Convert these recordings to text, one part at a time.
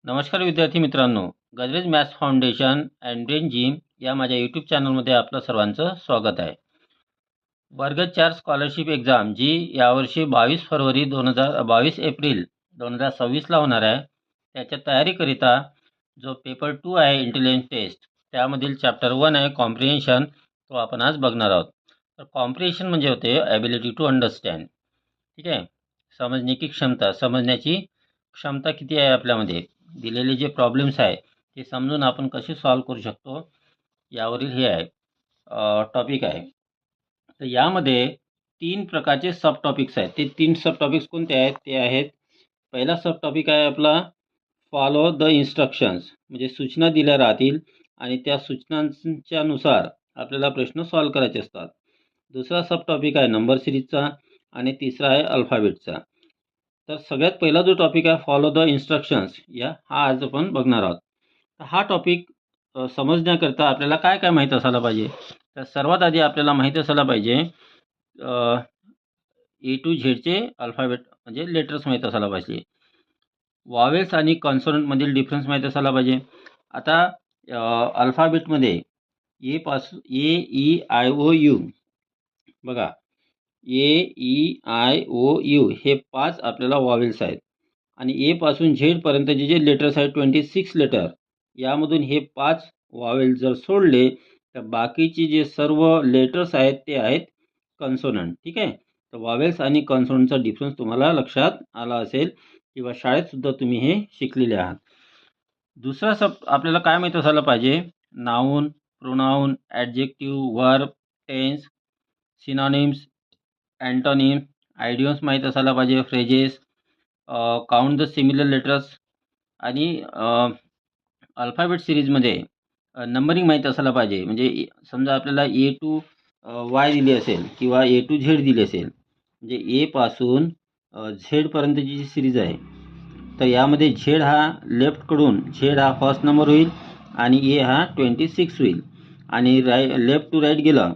नमस्कार विद्यार्थी मित्रांनो, गजरेज maths foundation and brain gym या माझ्या यूट्यूब चॅनलमध्ये आपलं सर्वांचं स्वागत आहे. वर्ग 4 स्कॉलरशिप एक्झाम जी यावर्षी 22 एप्रिल 2026ला होणार आहे, त्याच्या तयारीकरिता जो पेपर 2 आहे इंटेलिजन्स टेस्ट, त्यामधील चॅप्टर 1 आहे कॉम्प्रिहेन्शन, तो आपण आज बघणार आहोत. तर कॉम्प्रिहेन्शन म्हणजे होते ॲबिलिटी टू अंडरस्टँड. ठीक आहे, समजण्याची क्षमता, समजण्याची क्षमता किती आहे आपल्यामध्ये, दिलेले जे प्रॉब्लेम्स आहे ते समजून आपण कसे सॉल्व्ह करू शकतो यावरील हे आहे टॉपिक आहे. तर यामध्ये 3 प्रकारचे सब टॉपिक्स आहेत. ते 3 सब टॉपिक्स कोणते आहेत? ते आहेत, पहिला सब टॉपिक आहे आपला फॉलो द इन्स्ट्रक्शन्स, म्हणजे सूचना दिल्या राहतील आणि त्या सूचनांच्या नुसार आपल्याला प्रश्न सॉल्व्ह करायचे असतात. दुसरा सब टॉपिक आहे नंबर सिरीजचा आणि तिसरा आहे अल्फाबेटचा. तर सगळ्यात पहिला जो टॉपिक आहे फॉलो द इन्स्ट्रक्शन्स, हा आज आपण बघणार आहोत. तर हा टॉपिक समजण्याकरता आपल्याला काय काय माहीत असायला पाहिजे? तर सर्वात आधी आपल्याला माहीत असायला पाहिजे ए टू झेडचे अल्फाबेट म्हणजे लेटर्स माहीत असायला पाहिजे. वॉवेल्स आणि कॉन्सोनंटमधील डिफरन्स माहीत असायला पाहिजे. आता अल्फाबेटमध्ये ए पासून ए ई आय ओ यू, बघा ए ई आय ओ यू हे 5 आपल्याला वॉवेल्स आहेत आणि ए पासून झेडपर्यंतचे जे लेटर्स आहेत 26 लेटर, यामधून हे 5 वॉवेल्स जर सोडले तर बाकीचे जे सर्व लेटर्स आहेत ते आहेत कन्सोनंट. ठीक आहे, तर वॉवेल्स आणि कन्सोनंटचा डिफरन्स तुम्हाला लक्षात आला असेल किंवा शाळेतसुद्धा तुम्ही हे शिकलेले आहात. दुसरा सब आपल्याला काय माहीत असायला पाहिजे? Noun, pronoun, adjective, verb, tense, synonyms, antonym, idioms माहीत असायला पाहिजे, phrases, count the similar letters आणि अल्फाबेट सिरीजमध्ये नंबरिंग माहीत असायला पाहिजे. म्हणजे समजा आपल्याला ए टू वाय दिली असेल किंवा ए टू झेड दिली असेल, म्हणजे ए पासून झेडपर्यंतची जी सिरीज आहे, तर यामध्ये झेड हा लेफ्टकडून झेड हा फर्स्ट नंबर होईल आणि ए हा 26 होईल आणि लेफ्ट टू राईट गेलं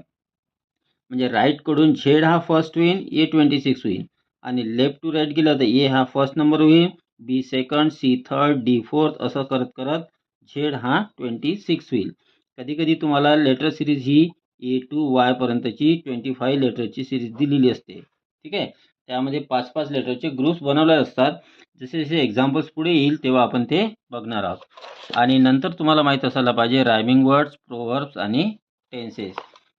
म्हणजे राईटकडून झेड हा फर्स्ट होईल, ए 26 होईल आणि लेफ्ट टू राईट गेलं तर ए हा फर्स्ट नंबर होईल, B second, C third, D fourth, असं करत करत झेड हा 26 होईल. कधी कधी तुम्हाला लेटर सिरीज ही ए टू वायपर्यंतची 25 लेटरची सिरीज दिलेली असते. ठीक आहे, त्यामध्ये 5-5 लेटरचे ग्रुप्स बनवले असतात. जसे जसे एक्झाम्पल्स पुढे येईल तेव्हा आपण ते बघणार आहोत. आणि नंतर तुम्हाला माहीत असायला पाहिजे रायमिंग वर्ड्स, प्रोव्हर्ब्स आणि टेन्सेस.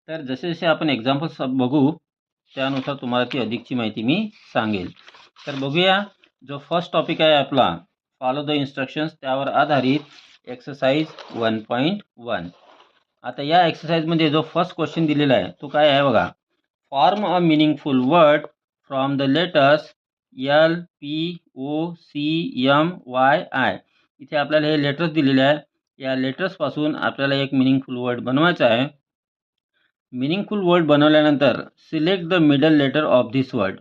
तर जसे जसे आपण एक्झाम्पल्स बघू त्यानुसार तुम्हाला ती अधिकची माहिती मी सांगेल. तर बघूया, जो फर्स्ट टॉपिक आहे आपला फॉलो द इन्स्ट्रक्शन्स, त्यावर आधारित एक्सरसाइज 1.1. आता या एक्सरसाइजमध्ये जो फर्स्ट क्वेश्चन दिलेला आहे तो काय आहे बघा, form a meaningful word from the letters L P O C M Y I. इथे आपल्याला हे लेटर्स दिलेले आहे, या लेटर्सपासून आपल्याला एक मिनिंगफुल वर्ड बनवायचा आहे. मिनिंगफुल वर्ड बनवल्यानंतर select the middle letter of this word.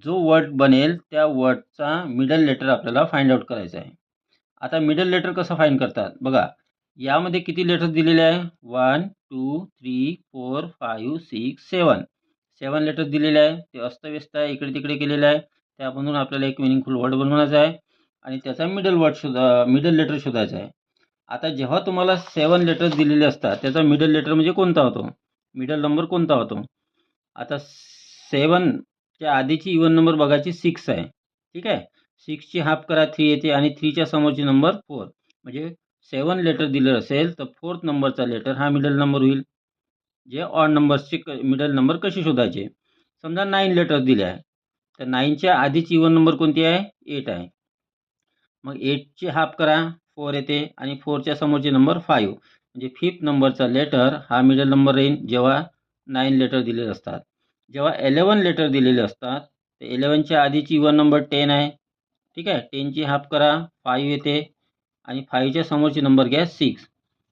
जो वर्ड बनेल त्या वर्डचा मिडल लेटर आपल्याला फाइंड आउट करायचा आहे. आता मिडल लेटर कसं फाइंड करतात बघा, यामध्ये किती लेटर्स दिलेले आहे? 1 2 3 4 5 6 7 7 लेटर्स दिलेले आहे. ते अस्तव्यस्त आहे, इकडे तिकडे केलेलं आहे. त्यामधून आपल्याला एक मिनिंगफुल वर्ड बनवायचा आहे आणि त्याचा मिडल लेटर शोधायचा आहे. आता जेव्हा तुम्हाला 7 लेटर्स दिलेले असतात त्याचा मिडल लेटर म्हणजे कोणता होतो, मिडल नंबर कोणता होतो? आता 7च्या आधीची इवन नंबर बघायची 6 आहे. ठीक आहे, 6ची हाफ करा 3 येते आणि 3च्या समोरची नंबर 4, म्हणजे 7 लेटर दिले असेल तर 4th नंबरचा लेटर हा मिडल नंबर होईल. जे ऑड नंबर्सचे मिडल नंबर कसे शोधायचे? समजा 9 लेटर्स दिले आहे, तर 9च्या आधीची इवन नंबर कोणती आहे? 8 आहे. मग 8ची हाफ करा 4 येते आणि 4च्या समोरची नंबर 5, म्हणजे 5th नंबरचा लेटर हा मिडल नंबर राहील जेव्हा 9 लेटर दिलेले असतात. जेव्हा 11 लेटर दिलेले असतात तर 11च्या आधीची इवन नंबर 10 आहे. ठीक आहे, 10ची हाफ करा 5 येते आणि 5च्या समोरची नंबर घ्या 6,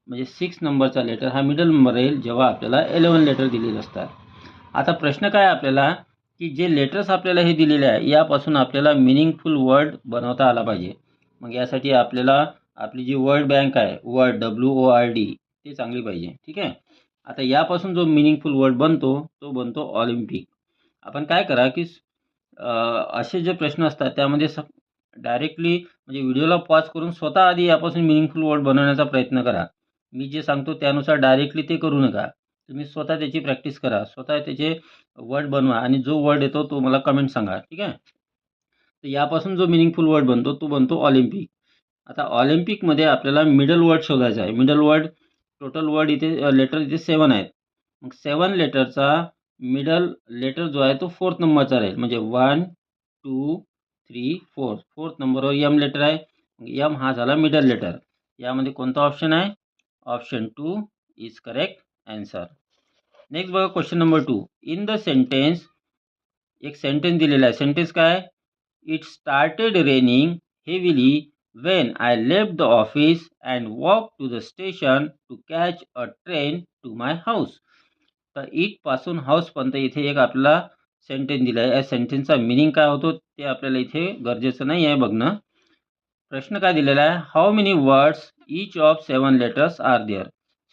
म्हणजे 6 नंबरचा लेटर हा मिडल नंबर राहील जेव्हा आपल्याला 11 लेटर दिलेले असतात. आता प्रश्न काय आपल्याला, की जे लेटर्स आपल्याला हे दिलेले आहे यापासून आपल्याला मिनिंगफुल वर्ड बनवता आला पाहिजे. मग यासाठी आपल्याला आपली जी वर्ड बँक आहे, वर्ड WORD, ते चांगली पाहिजे. ठीक आहे, आता यापासून जो मिनिंगफुल वर्ड बनतो तो बनतो ऑलिम्पिक. आपण काय करा की असे जे प्रश्न असतात त्यामध्ये डायरेक्टली म्हणजे व्हिडिओला पॉज करून स्वतः आधी यापासून मिनिंगफुल वर्ड बनवण्याचा प्रयत्न करा. मी जे सांगतो त्यानुसार डायरेक्टली ते करू नका. तुम्ही स्वतः त्याची प्रॅक्टिस करा, स्वतः त्याचे वर्ड बनवा आणि जो वर्ड येतो तो मला कमेंट सांगा. ठीक आहे. तर यापासून जो मिनिंगफुल वर्ड बनतो तो बनतो ऑलिम्पिक. आता ऑलिम्पिकमध्ये आपल्याला मिडल वर्ड शोधायचा आहे. मिडल वर्ड टोटल वर्ड इथे लेटर इथे 7 आहेत. मग 7 लेटरचा मिडल लेटर जो आहे तो 4th नंबरचा राहील. म्हणजे 1, 2, 3, 4. 4th नंबरवर एम लेटर आहे. एम हा झाला मिडल लेटर. यामध्ये कोणता ऑप्शन आहे? Option 2 is correct answer. Next बघा question number 2. In the sentence एक सेंटेन्स दिलेला आहे. सेंटेन्स काय? It started raining heavily when I left the office and walked to the station to catch a train to my house. तर it पासून house पर्यंत इथे एक आपल्याला सेंटेन्स दिला आहे. या सेंटेन्सचा मिनिंग काय होतो ते आपल्याला इथे गरजेचं नाही आहे बघणं. प्रश्न काय दिलेला आहे? How many words each of 7 letters are there.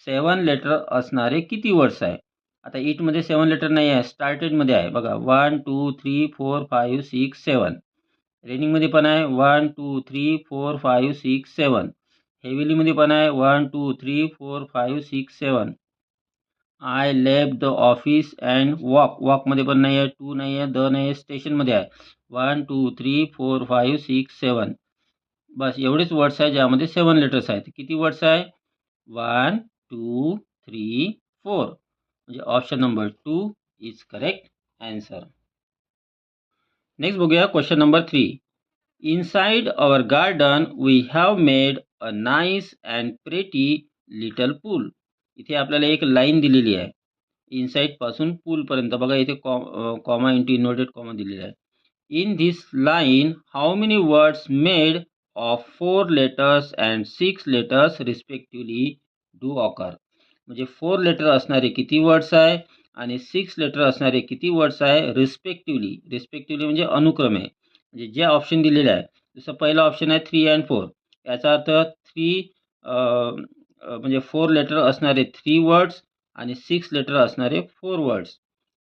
7 letter असणारे किती वर्ड्स आहे? आता इटमध्ये 7 लेटर नाही आहे, स्टार्टेडमध्ये आहे बघा. 1, 2, 3, 4, 5, 6, 7. रेनिंगमध्ये पण आहे 1, 2, 3, 4, 5, 6, 7. हेविलीमध्ये पण आहे 1, 2, 3, 4, 5, 6, 7. I left the office and वॉकमध्ये पण नाही आहे, 2 नाही आहे, द नाही आहे, स्टेशनमध्ये आहे 1, 2, 3, 4, 5, 6, 7. बस एवढेच वर्ड्स आहे ज्यामध्ये 7 लेटर्स आहेत. किती वर्ड्स आहे? 1, 2, 3, 4. म्हणजे option number 2 is correct answer. Next बघूया question number 3. Inside our garden we have made a nice and pretty little pool. इथे आपल्याला एक लाईन दिलेली आहे इनसाइड पासून पूल पर्यंत. बघा इथे कॉमा इंटू इन्व्हर्टेड कॉमा दिलेला आहे. In this line how many words made of 4 letters and 6 letters respectively do occur. म्हणजे 4 लेटर असणारे किती वर्ड्स आहे आणि 6 लेटर असणारे किती वर्ड्स आहे रिस्पेक्टिव्हली. रिस्पेक्टिव्हली म्हणजे अनुक्रमे. म्हणजे जे ऑप्शन दिलेले आहे जसं पहिला ऑप्शन आहे 3 अँड 4. याचा अर्थ 3 म्हणजे 4 लेटर असणारे 3 वर्ड्स आणि 6 लेटर असणारे 4 वर्ड्स.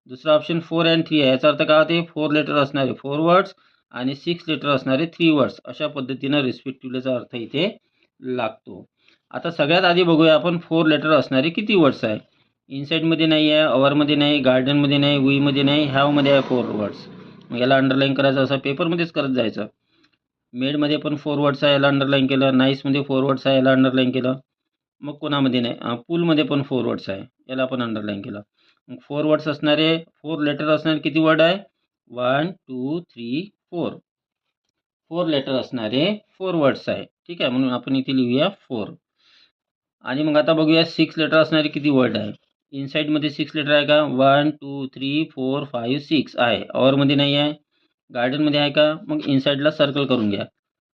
दुसरा ऑप्शन 4 अँड 3 आहे. याचा अर्थ काय होते? 4 लेटर असणारे 4 वर्ड्स आणि 6 लेटर असणारे 3 वर्ड्स. अशा पद्धतीनं रिस्पेक्टिव्हलीचा अर्थ इथे लागतो. आता सगळ्यात आधी बघूया आपण 4 लेटर असणारे किती वर्ड्स आहे. इनसाइडमध्ये नाही आहे, अवरमध्ये नाही, गार्डनमध्ये नाही, वीमध्ये नाही, हॅवमध्ये आहे 4 वर्ड्स. मग याला अंडरलाईन करायचं असं पेपरमध्येच करत जायचं. मेडमध्ये पण 4 वर्ड्स आहे, याला अंडरलाईन केलं. नाईसमध्ये 4 वर्ड्स आहे, याला अंडरलाईन केलं. मग कोणामध्ये नाही, पूलमध्ये पण 4 वर्ड्स आहे, याला पण अंडरलाईन केलं. मग 4 वर्ड्स असणारे 4 लेटर असणारे किती वर्ड आहे? 1, 2, 3, 4. 4 लेटर असणारे 4 वर्ड्स आहे. ठीक आहे, म्हणून आपण इथे लिहूया 4. आणि मग आता बघूया 6 लेटर असणारे किती वर्ड आहे. इनसाइडमध्ये 6 लेटर आहे का? 1, 2, 3, 4, 5, 6 आहे. अवरमध्ये नाही आहे. गार्डनमध्ये आहे का? मग इनसाइडला सर्कल करून घ्या.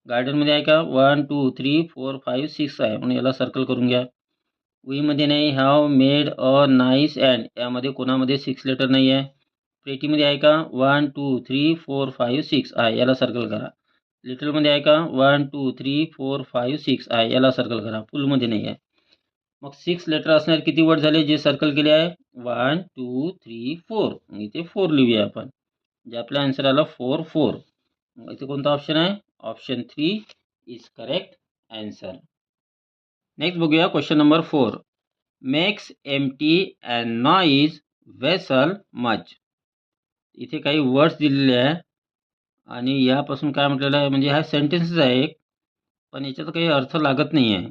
गार्डनमध्ये आहे का? 1, 2, 3, 4, 5, 6 आहे, म्हणून याला सर्कल करून घ्या. वीमध्ये नाही. Have made a nice and यामध्ये कोणामध्ये 6 लेटर नाही आहे. प्रेटीमध्ये आहे का? 1, 2, 3, 4, 5, 6 आहे, याला सर्कल करा. लिटलमध्ये आहे का? 1, 2, 3, 4, 5, 6 आहे, याला सर्कल करा. फुलमध्ये नाही आहे. मग 6 लेटर असणारे किती वर्ड झाले जे सर्कल केले आहे? 1, 2, 3, 4. मग इथे 4 लिहूया आपण. जे आपला आन्सर आला 4, 4. मग इथे कोणता ऑप्शन आहे? Option 3 is correct answer. Next बघूया question number 4. Makes empty and noise vessel much. इथे काही वर्ड्स दिलेले आहे आणि यापासून काय म्हटलेलं आहे, म्हणजे हा सेंटेन्सच आहे एक, पण याच्यात काही अर्थ लागत नाही आहे.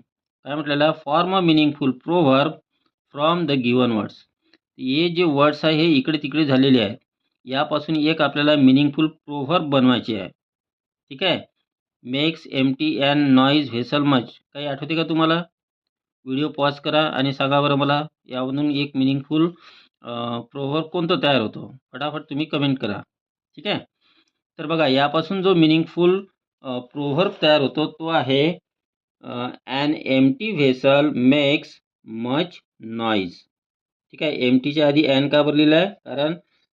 काय म्हटलेलं आहे? Form a meaningful proverb from the given words. हे जे वर्ड्स आहे हे इकडे तिकडे झालेले आहेत. यापासून एक आपल्याला मिनिंगफुल प्रोव्हर्ब बनवायचे आहे. ठीक आहे. Makes empty and noise vessel much. काही आठवते का तुम्हाला? व्हिडिओ पॉज करा आणि सांगा बरं मला यामधून एक मिनिंगफुल प्रोव्हर्ब कोणतं तयार होतो. फटाफट तुम्ही कमेंट करा. ठीक आहे. तर बघा यापासून जो मिनिंगफुल प्रोव्हर्ब तयार होतो तो आहे an empty vessel makes much noise. ठीक आहे. एम्प्टीच्या आधी ॲन का बरं लिहिलं आहे? कारण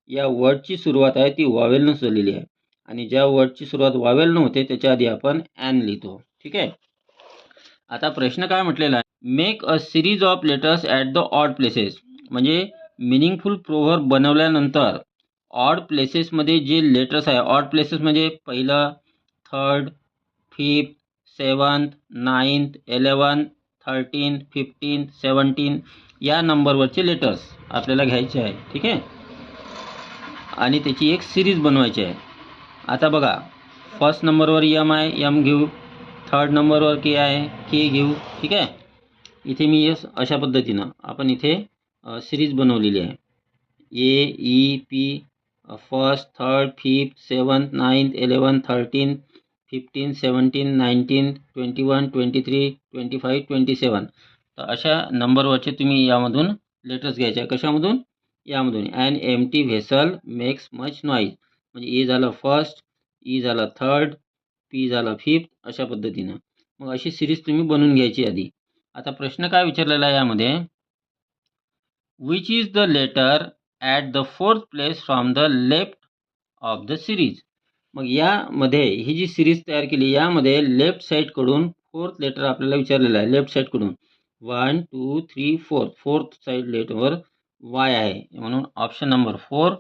या वर्डची सुरुवात आहे ती वॉवेलनं झालेली आहे आणि ज्या वर्डची सुरुवात वॉवेलनं होते त्याच्या आधी आपण ॲन लिहितो. ठीक आहे. आता प्रश्न काय म्हटलेला आहे? Make a series of letters at the odd places. म्हणजे मिनिंगफुल प्रोव्हर्ब बनवल्यानंतर ऑड प्लेसेसमध्ये जे लेटर्स आहे, ऑड प्लेसेस म्हणजे पहिलं, third, 5th, 7th, 9th, 11th, 13th, 15th, 17th या नंबरवरचे लेटर्स आपल्याला घ्यायचे आहे. ठीक आहे, आणि त्याची एक सिरीज बनवायची आहे. आता बघा, फर्स्ट नंबरवर एम आहे, एम घेऊ. थर्ड नंबरवर के आहे, के घेऊ. ठीक आहे, इथे मी अशा पद्धतीनं आपण इथे सिरीज बनवलेली आहे. A E P, first, third, 5th, 7th, 9th, 11th, 13th, 15th, 17th, 19th, 21, 23, 25, 27. तर अशा नंबरवरचे तुम्ही यामधून लेटर्स घ्यायचे. कशामधून? यामधून. And empty vessel makes much noise, म्हणजे ए झालं फर्स्ट, ई झालं थर्ड, पी झालं 5th, अशा पद्धतीनं. मग अशी सिरीज तुम्ही बनवून घ्यायची आधी. आता प्रश्न काय विचारलेला आहे यामध्ये, which is the letter at the 4th place from the left of the series. मग यामध्ये ही जी सिरीज तयार केली, यामध्ये लेफ्ट साईडकडून 4th लेटर आपल्याला विचारलेलं आहे. लेफ्ट साईडकडून 1 2 3 4, 4th साईड लेटरवर वाय आहे, म्हणून option number 4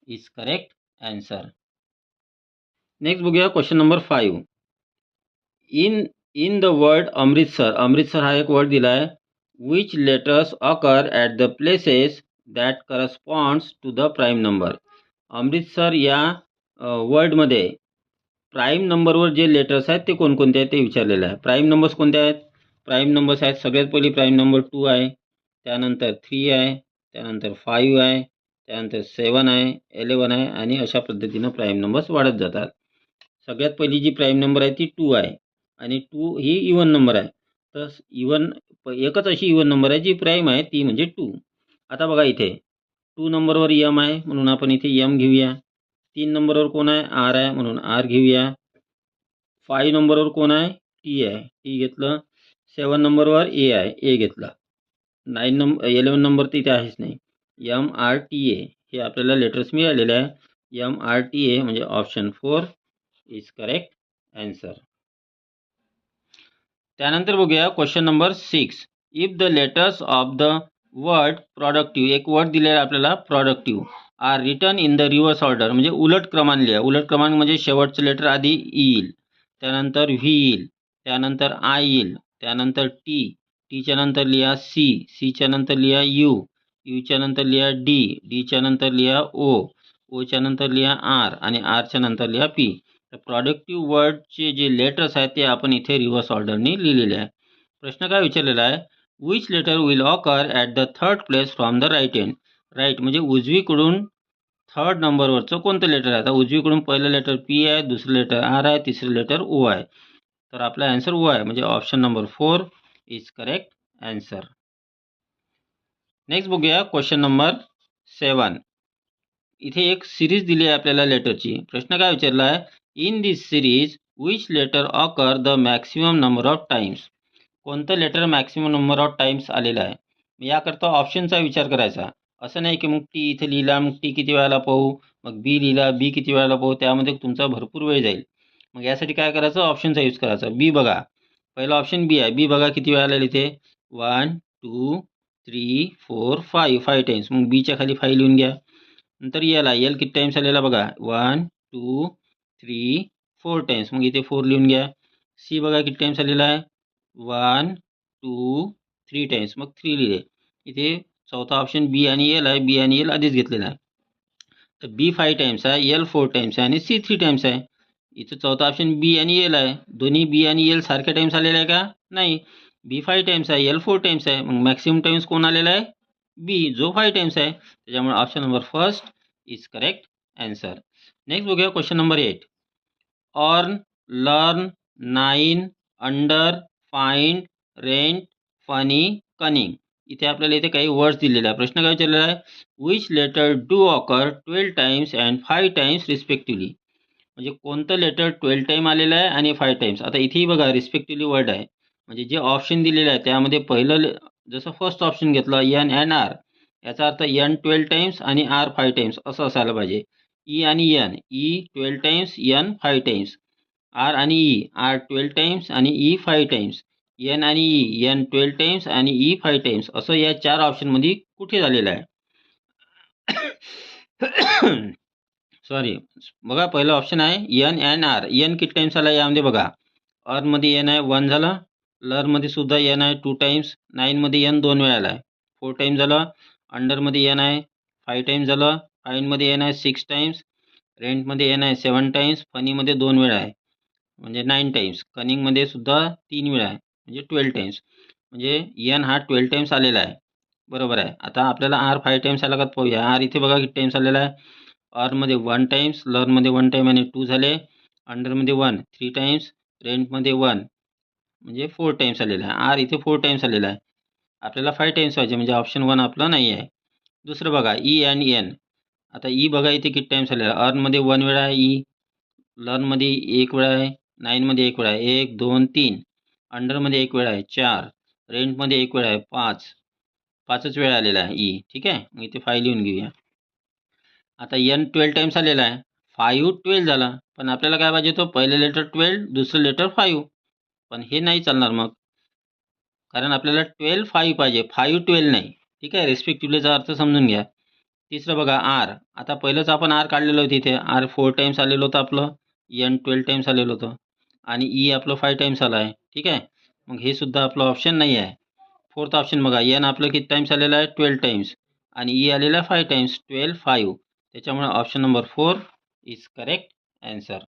is correct answer. Next बघूया question number 5. In the word Amritsar, Amritsar हा एक वर्ड दिला आहे. Which letters occur at the places that corresponds to the prime number. Amritsar या वर्डमध्ये प्राईम नंबरवर जे लेटर्स आहेत ते कोणकोणते आहेत ते विचारलेलं आहे. प्राईम नंबर्स कोणते आहेत? प्राईम नंबर्स आहेत, सगळ्यात पहिली प्राईम नंबर 2 आहे, त्यानंतर 3 आहे, त्यानंतर 5 आहे, त्यानंतर 7 आहे, 11 आहे, आणि अशा पद्धतीनं प्राईम नंबर्स वाढत जातात. सगळ्यात पहिली जी प्राईम नंबर आहे ती 2 आहे, आणि 2 ही इवन नंबर आहे. तर एकच अशी इवन नंबर आहे जी प्राईम आहे, ती म्हणजे 2. आता बघा, इथे 2 नंबरवर एम आहे, म्हणून आपण इथे एम घेऊया. 3 नंबरवर कोण आहे? आर आहे, म्हणून आर घेऊया. 5 नंबरवर कोण आहे? टी आहे, टी घेतलं. 7 नंबरवर ए आहे, ए घेतला. 11 नंबर तर इथे आहेच नाही. एम आर टी ए हे आपल्याला लेटर्स मिळालेले आहे. एम आर टी ए म्हणजे ऑप्शन 4 इज करेक्ट आन्सर. त्यानंतर बघूया question number 6. If the letters of the word productive, एक वर्ड दिलेला आपल्याला productive, are written in the reverse order, म्हणजे उलट क्रमाने लिहा. उलट क्रमाने म्हणजे शेवटचं लेटर आधी येईल, त्यानंतर व्ही येईल, त्यानंतर आय येईल, त्यानंतर टी, टीच्या नंतर लिहा सी, सीच्या नंतर लिहा यू, यूच्या नंतर लिहा डी, डीच्या नंतर लिहा ओ, ओच्या नंतर लिहा आर, आणि आरच्या नंतर लिहा पी. तर प्रोडक्टिव्ह वर्डचे जे लेटर्स आहेत ते आपण इथे रिव्हर्स ऑर्डरने लिहिलेले आहे. प्रश्न काय विचारलेला आहे, which letter will occur at the 3rd place from the right end. Right म्हणजे उजवीकडून 3rd नंबरवरचं कोणतं लेटर आहे? आता उजवीकडून पहिलं लेटर पी आहे, दुसरं लेटर आर आहे, तिसरं लेटर ओ आहे. तर आपला आन्सर ओ आहे, म्हणजे option number 4 is correct answer. Next बघूया क्वेश्चन नंबर 7. इथे एक सिरीज दिली आहे आपल्याला लेटरची. प्रश्न काय विचारला आहे, in this series which letter occur the maximum number of times. कोणतं letter maximum number of times आलेलं आहे? याकरता ऑप्शनचा विचार करायचा. असं नाही की मग टी इथे लिहिला, मग टी किती वेळाला पाहू, मग बी लिहिला, बी किती वेळाला पाहू, त्यामध्ये तुमचा भरपूर वेळ जाईल. मग यासाठी काय करायचं, ऑप्शनचा यूज करायचा. बी बघा, पहिला ऑप्शन बी आहे. बी बघा किती वेळाला लिहिते, 1 2 3 4 5, 5 टाइम्स. मग बीच्या खाली 5 लिहून घ्या. नंतर एल आहे, एल किती टाइम्स आलेला बघा, 1 2 3 4 टाइम्स. मग इथे 4 लिहून घ्या. सी बघा किती टाइम्स आलेला आहे, 1 2 3 टाइम्स. मग 3 लिहिले. इथे चौथा ऑप्शन बी आणि एल आहे. बी आणि एल आधीच घेतलेला आहे. तर बी 5 टाइम्स आहे, एल 4 टाइम्स आहे, आणि सी 3 टाइम्स आहे. इथे चौथा ऑप्शन बी आणि एल आहे. दोन्ही बी आणि एल सारख्या टाइम्स आलेला आहे का? नाही. बी 5 टाइम्स आहे, एल 4 टाइम्स आहे. मग मॅक्सिमम टाइम्स कोण आलेला आहे? बी, जो 5 टाइम्स आहे. त्याच्यामुळे option number first is correct answer. Next बघूया question number 8. Earn, learn, nine, under, find, rent, funny, cunning. इथे आपल्याला इथे काही वर्ड्स दिलेले आहे. प्रश्न काय विचारलेला आहे, which letter do occur 12 times and 5 times respectively. म्हणजे कोणतं लेटर 12 टाइम आलेलं आहे आणि 5 टाइम्स. आता इथेही बघा रिस्पेक्टिव्हली वर्ड आहे. म्हणजे जे ऑप्शन दिलेलं आहे त्यामध्ये पहिलं जसं फर्स्ट ऑप्शन घेतलं एन अँड आर, याचा अर्थ एन 12 टाइम्स आणि आर 5 टाइम्स असं असायला पाहिजे. ई आणि N, E 12 times, N 5 times. R आणि ई, आर 12 टाइम्स आणि ई 5 टाइम्स. एन आणि ई, एन 12 टाइम्स आणि ई 5 टाइम्स. असं या 4 ऑप्शनमध्ये कुठे झालेलं आहे? सॉरी, बघा पहिलं ऑप्शन आहे एन अँड आर. एन किती टाइम्स आला यामध्ये बघा, मध्ये एन आहे 1 झाला, मध्ये सुद्धा एन आहे 2 टाइम्स, 9 मध्ये एन 2 वेळा आला आहे 4 टाइम्स झाला, मध्ये एन आहे 5 टाइम्स झाला, मध्ये एन आहे 6 टाइम्स, मध्ये एन आहे 7 टाइम्स, मध्ये 2 वेळा आहे म्हणजे 9 टाइम्स, मध्ये सुद्धा 3 वेळा आहे म्हणजे 12 टाइम्स. म्हणजे एन हा 12 टाइम्स आलेला आहे. बरोबर आहे. आता आपल्याला आर 5 टाइम्स आला का पाहूया. आर इथे बघा किती टाइम्स आलेला आहे. मध्ये 1 टाइम्स, मध्ये 1 टाइम आणि 2 झाले, मध्ये 1 3 टाइम्स, मध्ये 1 म्हणजे 4 टाइम्स आलेला आहे. आर इथे 4 टाइम्स आलेला आहे. आपल्याला 5 टाइम्स पाहिजे म्हणजे ऑप्शन 1 आपला नाही आहे. दुसरं बघा ई अँड एन. आता ई बघा इथे किती टाइम्स आलेला आहे. मध्ये 1 वेळा आहे ई, मध्ये 1 वेळा आहे, 9 मध्ये 1 वेळा आहे 1 2 3, मध्ये 1 वेळा आहे 4, मध्ये 1 वेळा आहे 5, 5च वेळा आलेला आहे ई. ठीक आहे, मग इथे 5 लिहून घेऊया. आता एन 12 टाइम्स आलेला आहे, 5 12 झाला, पण आपल्याला काय पाहिजे तो पहिलं लेटर 12 दुसरं लेटर 5, पण हे नाही चालणार मग, कारण आपल्याला 12 5 पाहिजे, 5 12 नाही. ठीक आहे, रिस्पेक्टिव्हलीचा अर्थ समजून घ्या. तिसरं बघा आर. आता पहिलंच आपण आर काढलेलं होतं इथे, आर 4 टाइम्स आलेलं होतं आपलं, एन 12 टाइम्स आलेलं होतं आणि ई आपलं 5 टाइम्स आलं आहे. ठीक आहे, मग हे सुद्धा आपलं ऑप्शन नाही आहे. फोर्थ ऑप्शन बघा, एन आपलं किती टाइम्स आलेलं आहे 12 टाइम्स आणि ई आलेला आहे 5 टाइम्स, 12 5. त्याच्यामुळे option number 4 is correct answer.